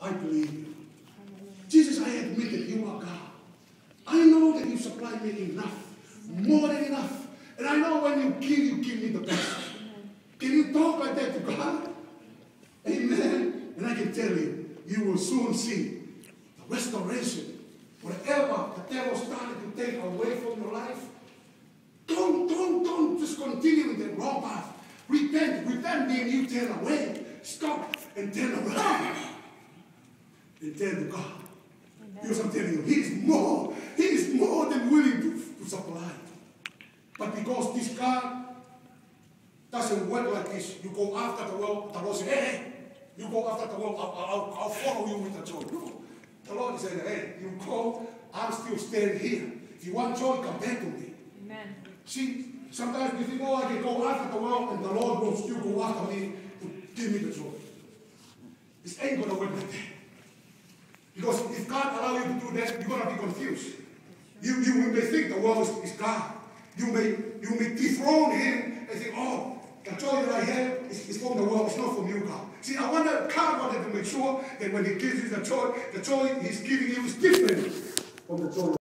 I believe you. Jesus, I admit that you are God. I know that you supply me enough, more than enough. And I know when you give me the best. Can you talk like that to God? Amen. And I can tell you, you will soon see the restoration. Whatever the devil started to take away from your life, don't just continue with the wrong path. Repent means you turn away. Stop and turn around. And turn to God. Because I'm telling you, He is more than willing to supply. But because this God doesn't work like this, you go after the world, the Lord says, hey, you go after the world, I'll follow you with the joy. No. The Lord is saying, hey, you go, I'm still staying here. If you want joy, come back to me. Amen. See, sometimes we think, oh, I can go after the world, and the Lord will still go after me to give me the joy. This ain't going to work like that. Because if God allows you to do that, you're going to be confused. You may think the world is God. You may dethrone Him and think, oh, the joy that I have is from the world, it's not from you, God. See, I wonder, God wanted to make sure that when He gives you the joy He's giving you is different from the joy